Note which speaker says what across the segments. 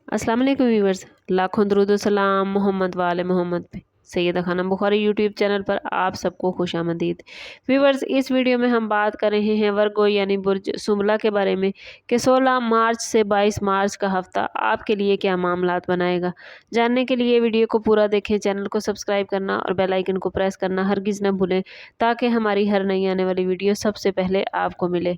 Speaker 1: अस्सलाम वालेकुम व्यूवर्स, लाखों दरूद व सलाम मोहम्मद वाले मोहम्मद पे। सैयदा खानम बुखारी यूट्यूब चैनल पर आप सबको खुशामदीद। व्यूवर्स, इस वीडियो में हम बात कर रहे हैं वर्गो यानी बुर्ज सुमला के बारे में कि 16 मार्च से 22 मार्च का हफ्ता आपके लिए क्या मामलात बनाएगा। जानने के लिए वीडियो को पूरा देखें, चैनल को सब्सक्राइब करना और बेल आइकन को प्रेस करना हरगिज़ न भूलें ताकि हमारी हर नई आने वाली वीडियो सबसे पहले आपको मिले।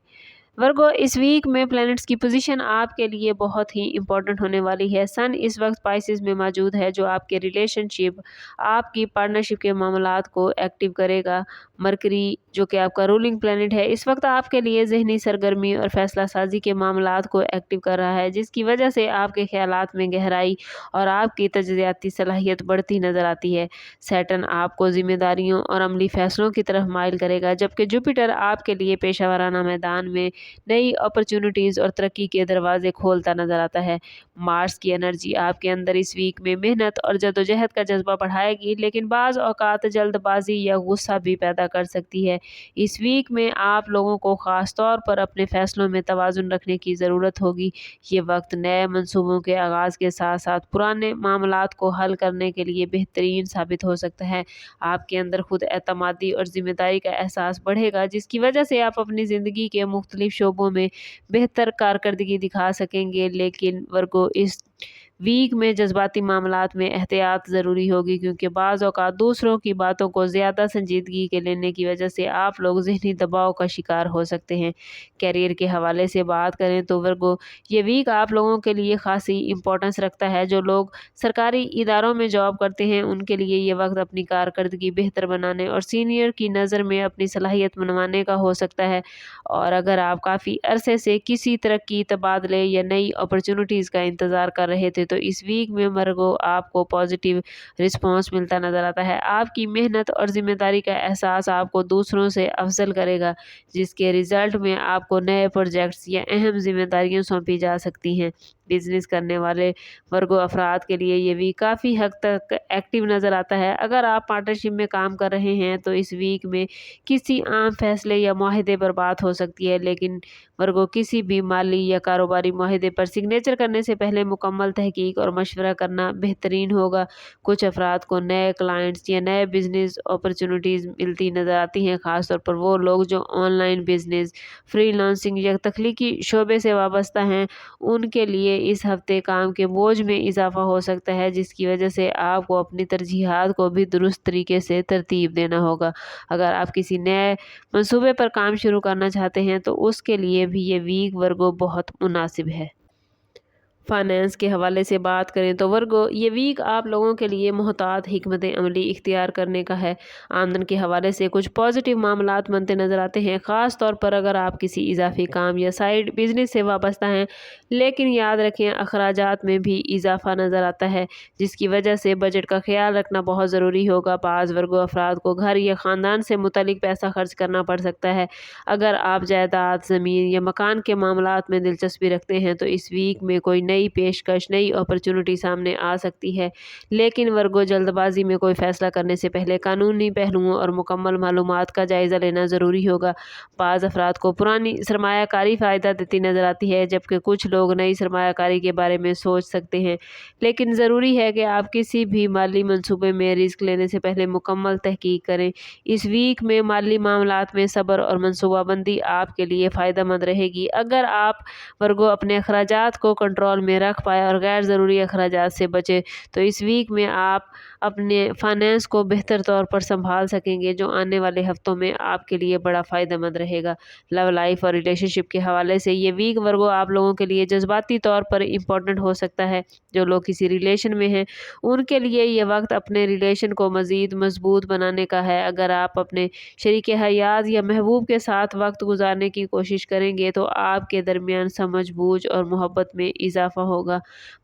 Speaker 1: वर्गो, इस वीक में प्लैनेट्स की पोजीशन आपके लिए बहुत ही इंपॉर्टेंट होने वाली है। सन इस वक्त पाइसेस में मौजूद है जो आपके रिलेशनशिप, आपकी पार्टनरशिप के मामलात को एक्टिव करेगा। मरकरी जो कि आपका रूलिंग प्लैनेट है, इस वक्त आपके लिए जहनी सरगर्मी और फैसला साजी के मामलात को एक्टिव कर रहा है, जिसकी वजह से आपके ख्यालात में गहराई और आपकी तजज़ियाती सलाहियत बढ़ती नज़र आती है। सैटर्न आपको जिम्मेदारियों और अमली फैसलों की तरफ माइल करेगा, जबकि जुपिटर आपके लिए पेशा वराना मैदान में नई अपॉर्चुनिटीज़ और तरक्की के दरवाजे खोलता नजर आता है। मार्स की एनर्जी आपके अंदर इस वीक में मेहनत और जद्दोजहद का जज्बा बढ़ाएगी, लेकिन बाज़ औक़ात जल्दबाजी या गुस्सा भी पैदा कर सकती है। इस वीक में आप लोगों को ख़ास तौर पर अपने फैसलों में तवाज़ुन रखने की ज़रूरत होगी। ये वक्त नए मंसूबों के आगाज़ के साथ साथ पुराने मामलात को हल करने के लिए बेहतरीन साबित हो सकता है। आपके अंदर खुद एतमादी और ज़िम्मेदारी का एहसास बढ़ेगा, जिसकी वजह से आप अपनी ज़िंदगी के मुख्तलिफ शोबों में बेहतर कारकर्दगी दिखा सकेंगे। लेकिन वर्गो, इस वीक में जज्बाती मामलात में एहतियात ज़रूरी होगी, क्योंकि बाज़ औक़ात दूसरों की बातों को ज़्यादा संजीदगी के लेने की वजह से आप लोग ज़हनी दबाव का शिकार हो सकते हैं। कैरियर के हवाले से बात करें तो वर्गो, ये वीक आप लोगों के लिए खासी इंपॉर्टेंस रखता है। जो लोग सरकारी इदारों में जॉब करते हैं, उनके लिए ये वक्त अपनी कारकर्दगी बेहतर बनाने और सीनियर की नज़र में अपनी सलाहियत मनवाने का हो सकता है। और अगर आप काफ़ी अरसे से किसी तरक्की, तबादले या नई अपॉर्चुनिटीज़ का इंतज़ार कर रहे थे, तो इस वीक में मर्गो आपको पॉजिटिव रिस्पॉन्स मिलता नज़र आता है। आपकी मेहनत और ज़िम्मेदारी का एहसास आपको दूसरों से अफजल करेगा, जिसके रिज़ल्ट में आपको नए प्रोजेक्ट्स या अहम जिम्मेदारियाँ सौंपी जा सकती हैं। बिजनेस करने वाले वर्गो अफराद के लिए ये वीक काफ़ी हद तक एक्टिव नज़र आता है। अगर आप पार्टनरशिप में काम कर रहे हैं तो इस वीक में किसी आम फैसले या मुआहदे पर बात हो सकती है, लेकिन वर्गो किसी भी माली या कारोबारी मुआहदे पर सिग्नेचर करने से पहले मुकम्मल तहकीक और मशवरा करना बेहतरीन होगा। कुछ अफराद को नए क्लाइंट्स या नए बिजनेस अपॉर्चुनिटीज़ मिलती नज़र आती हैं, ख़ासतौर पर वो लोग जो ऑनलाइन बिजनेस, फ्रीलांसिंग या तख्लीकी शोबे से वाबस्ता हैं। उनके लिए इस हफ्ते काम के बोझ में इजाफा हो सकता है, जिसकी वजह से आपको अपनी तरजीहात को भी दुरुस्त तरीके से तरतीब देना होगा। अगर आप किसी नए मंसूबे पर काम शुरू करना चाहते हैं तो उसके लिए भी ये वीक वर्गो बहुत मुनासिब है। फाइनेंस के हवाले से बात करें तो वर्गो, ये वीक आप लोगों के लिए मोहतात हिकमत अमली इख्तियार करने का है। आमदन के हवाले से कुछ पॉजिटिव मामलात बनते नज़र आते हैं, ख़ास तौर पर अगर आप किसी इजाफी काम या साइड बिजनेस से वाबस्ता हैं। लेकिन याद रखें, अखराजात में भी इजाफा नज़र आता है, जिसकी वजह से बजट का ख्याल रखना बहुत ज़रूरी होगा। बाज़ वर्गो अफराद को घर या ख़ानदान से मुतलिक पैसा खर्च करना पड़ सकता है। अगर आप जायदाद, ज़मीन या मकान के मामलात में दिलचस्पी रखते हैं तो इस वीक में कोई नई पेशकश, नई अपॉर्चुनिटी सामने आ सकती है। लेकिन वर्गो, जल्दबाजी में कोई फैसला करने से पहले कानूनी पहलुओं और मुकम्मल मालूमात का जायज़ा लेना ज़रूरी होगा। बाज़ अफराद को पुरानी सरमायाकारी फ़ायदा देती नज़र आती है, जबकि कुछ लोग नई सरमायाकारी के बारे में सोच सकते हैं। लेकिन ज़रूरी है कि आप किसी भी माली मंसूबे में रिस्क लेने से पहले मुकम्मल तहकीक करें। इस वीक में माली मामलात में सब्र और मनसूबाबंदी आपके लिए फ़ायदेमंद रहेगी। अगर आप वर्गो अपने अखराजात को कंट्रोल में रख पाए और गैर ज़रूरी अखराजात से बचे, तो इस वीक में आप अपने फाइनेंस को बेहतर तौर पर संभाल सकेंगे, जो आने वाले हफ्तों में आपके लिए बड़ा फ़ायदेमंद रहेगा। लव लाइफ और रिलेशनशिप के हवाले से ये वीक वर्गो आप लोगों के लिए जज्बाती तौर पर इम्पोर्टेंट हो सकता है। जो लोग किसी रिलेशन में हैं, उनके लिए ये वक्त अपने रिलेशन को मज़ीद मजबूत बनाने का है। अगर आप अपने शरीके हयात या महबूब के साथ वक्त गुजारने की कोशिश करेंगे तो आपके दरमियान समझ बूझ और मोहब्बत में इजाफा होगा।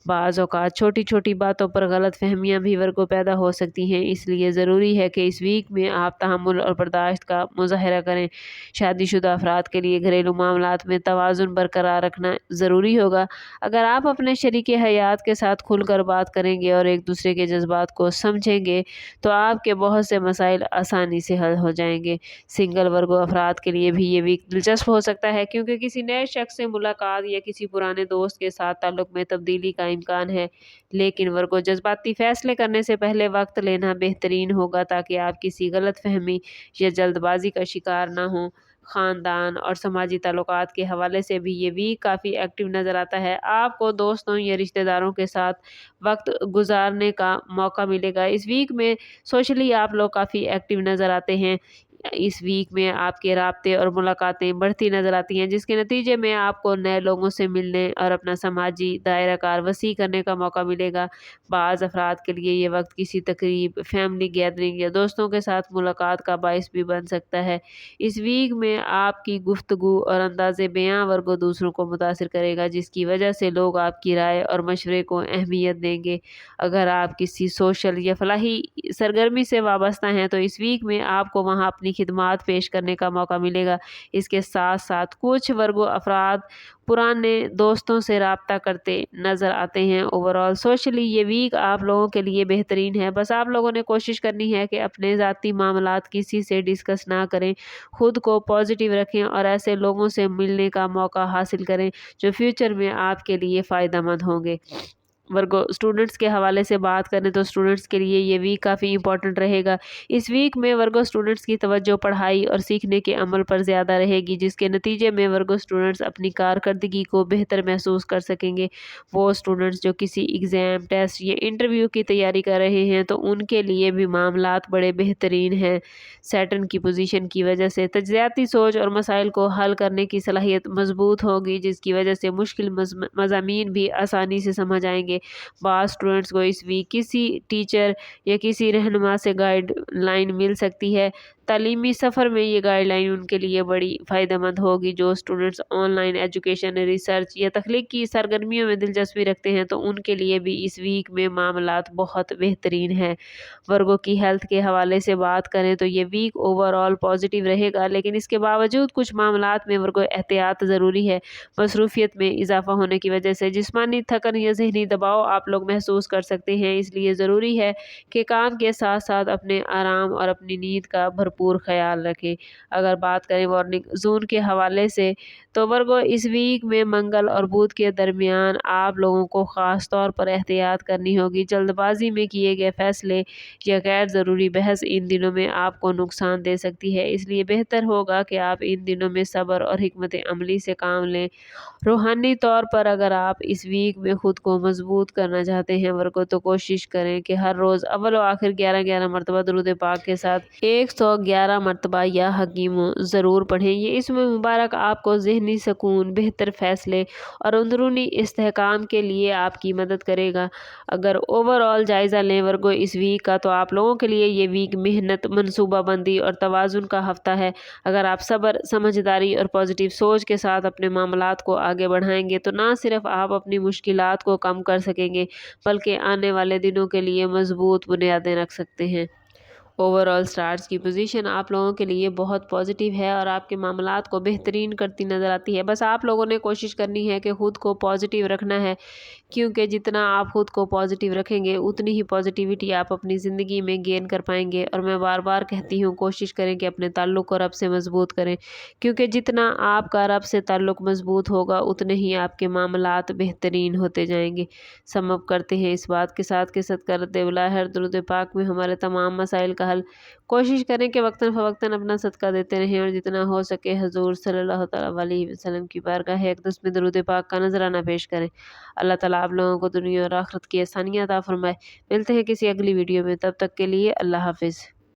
Speaker 1: बाज़ औक़ात छोटी छोटी बातों पर गलत फहमियाँ भी वर्गो पैदा हो सकती हैं, इसलिए ज़रूरी है कि इस वीक में आप तहम्मुल और बर्दाश्त का मुज़ाहरा करें। शादीशुदा अफराद के लिए घरेलू मामलात में तवाज़ुन बरकरार रखना ज़रूरी होगा। अगर आप अपने शरीके हयात के साथ खुलकर बात करेंगे और एक दूसरे के जज्बात को समझेंगे तो आपके बहुत से मसाइल आसानी से हल हो जाएंगे। सिंगल वर्गो अफराद के लिए भी ये वीक दिलचस्प हो सकता है, क्योंकि किसी नए शख्स से मुलाकात या किसी पुराने दोस्त के साथ ताल्लुक में तब्दीली का इम्कान है। लेकिन वर्गो, जज्बाती फैसले करने से पहले वक्त लेना बेहतरीन होगा ताकि आप किसी गलतफहमी या जल्दबाजी का शिकार ना हों। ख़ानदान और समाजी ताल्लुकात के हवाले से भी ये वीक काफ़ी एक्टिव नज़र आता है। आपको दोस्तों या रिश्तेदारों के साथ वक्त गुजारने का मौका मिलेगा। इस वीक में सोशली आप लोग काफ़ी एक्टिव नज़र आते हैं। इस वीक में आपके राब्ते और मुलाकातें बढ़ती नज़र आती हैं, जिसके नतीजे में आपको नए लोगों से मिलने और अपना समाजी दायरा कार वसी करने का मौका मिलेगा। बाज़ अफराद के लिए ये वक्त किसी तकरीब, फैमिली गैदरिंग या दोस्तों के साथ मुलाकात का बाइस भी बन सकता है। इस वीक में आपकी गुफ्तगू और अंदाज़े बयां वर्गो दूसरों को मुतासिर करेगा, जिसकी वजह से लोग आपकी राय और मशवरे को अहमियत देंगे। अगर आप किसी सोशल या फलाही सरगर्मी से वाबस्ता हैं तो इस वीक में आपको वहाँ अपनी खिदमात पेश करने का मौका मिलेगा। इसके साथ साथ कुछ वर्गो अफराद पुराने दोस्तों से राब्ता करते नज़र आते हैं। ओवरऑल सोशली ये वीक आप लोगों के लिए बेहतरीन है। बस आप लोगों ने कोशिश करनी है कि अपने ज़ाती मामलात किसी से डिस्कस ना करें, खुद को पॉजिटिव रखें और ऐसे लोगों से मिलने का मौका हासिल करें जो फ्यूचर में आपके लिए फ़ायदेमंद होंगे। वर्गो, स्टूडेंट्स के हवाले से बात करें तो स्टूडेंट्स के लिए ये वीक काफ़ी इंपॉर्टेंट रहेगा। इस वीक में वर्गो स्टूडेंट्स की तवज्जो पढ़ाई और सीखने के अमल पर ज़्यादा रहेगी, जिसके नतीजे में वर्गो स्टूडेंट्स अपनी कारकर्दगी को बेहतर महसूस कर सकेंगे। वो स्टूडेंट्स जो किसी एग्ज़ाम, टेस्ट या इंटरव्यू की तैयारी कर रहे हैं तो उनके लिए भी मामलात बड़े बेहतरीन हैं। सैटर्न की पोजीशन की वजह से तज्ज़ियाती सोच और मसाइल को हल करने की सलाहियत मजबूत होगी, जिसकी वजह से मुश्किल मज़ामीन भी आसानी से समझ आएंगे। बाज़ स्टूडेंट्स को इस वीक किसी टीचर या किसी रहनुमा से गाइडलाइन मिल सकती है। तालीमी सफ़र में ये गाइडलाइन उनके लिए बड़ी फ़ायदेमंद होगी। जो स्टूडेंट्स ऑनलाइन एजुकेशन, रिसर्च या तख्लीकी सरगर्मियों में दिलचस्पी रखते हैं तो उनके लिए भी इस वीक में मामलात बहुत बेहतरीन है। वर्गों की हेल्थ के हवाले से बात करें तो ये वीक ओवरऑल पॉजिटिव रहेगा, लेकिन इसके बावजूद कुछ मामलात में वर्गों एहतियात ज़रूरी है। मसरूफियत में इजाफा होने की वजह से जिस्मानी थकन या ज़हनी दबाव आप लोग महसूस कर सकते हैं, इसलिए ज़रूरी है कि काम के साथ साथ अपने आराम और अपनी नींद का भरपूर ख्याल रखें। अगर बात करें वार्निंग जोन के हवाले से तो वर्गो, इस वीक में मंगल और बुध के दरमियान आप लोगों को ख़ास तौर पर एहतियात करनी होगी। जल्दबाजी में किए गए फैसले या गैर ज़रूरी बहस इन दिनों में आपको नुकसान दे सकती है, इसलिए बेहतर होगा कि आप इन दिनों में सब्र और हिकमत अमली से काम लें। रूहानी तौर पर अगर आप इस वीक में ख़ुद को मजबूत करना चाहते हैं वर्गो, तो कोशिश करें कि हर रोज़ अव्वल व आखिर 11-11 मरतबा दुरूद पाक के साथ 111 मरतबा या हकीम ज़रूर पढ़ें। ये इसमें मुबारक आपको ज़हनी सुकून, बेहतर फ़ैसले और अंदरूनी इस्तेहकाम के लिए आपकी मदद करेगा। अगर ओवरऑल जायज़ा लें वर्गो इस वीक का, तो आप लोगों के लिए ये वीक मेहनत, मनसूबाबंदी और तवाज़ुन का हफ्ता है। अगर आप सब्र, समझदारी और पॉजिटिव सोच के साथ अपने मामलात को आगे बढ़ाएंगे तो ना सिर्फ आप अपनी मुश्किलात को कम कर सकेंगे, बल्कि आने वाले दिनों के लिए मजबूत बुनियादें रख सकते हैं। ओवरऑल स्टार्स की पोजीशन आप लोगों के लिए बहुत पॉजिटिव है और आपके मामलात को बेहतरीन करती नज़र आती है। बस आप लोगों ने कोशिश करनी है कि ख़ुद को पॉजिटिव रखना है, क्योंकि जितना आप ख़ुद को पॉजिटिव रखेंगे उतनी ही पॉजिटिविटी आप अपनी ज़िंदगी में गेन कर पाएंगे। और मैं बार बार कहती हूँ, कोशिश करें कि अपने ताल्लुक़ को रब से मजबूत करें, क्योंकि जितना आपका रब से ताल्लुक़ मजबूत होगा उतने ही आपके मामलात बेहतरीन होते जाएंगे। समअप करते हैं इस बात के साथ कि सदका रद्द उला हर दुरूद पाक में हमारे तमाम मसाइल का हल। कोशिश करें कि वक्तन फ़वक्तन अपना सदका देते रहें और जितना हो सके हजूर सल्लल्लाहु अलैहि वसल्लम की बारगाह अक़दस में दुरूद पाक का नजराना पेश करें। अल्लाह ताला आप लोगों को दुनिया और आखिरत की आसानियां अता फरमाए। मिलते हैं किसी अगली वीडियो में, तब तक के लिए अल्लाह हाफिज़।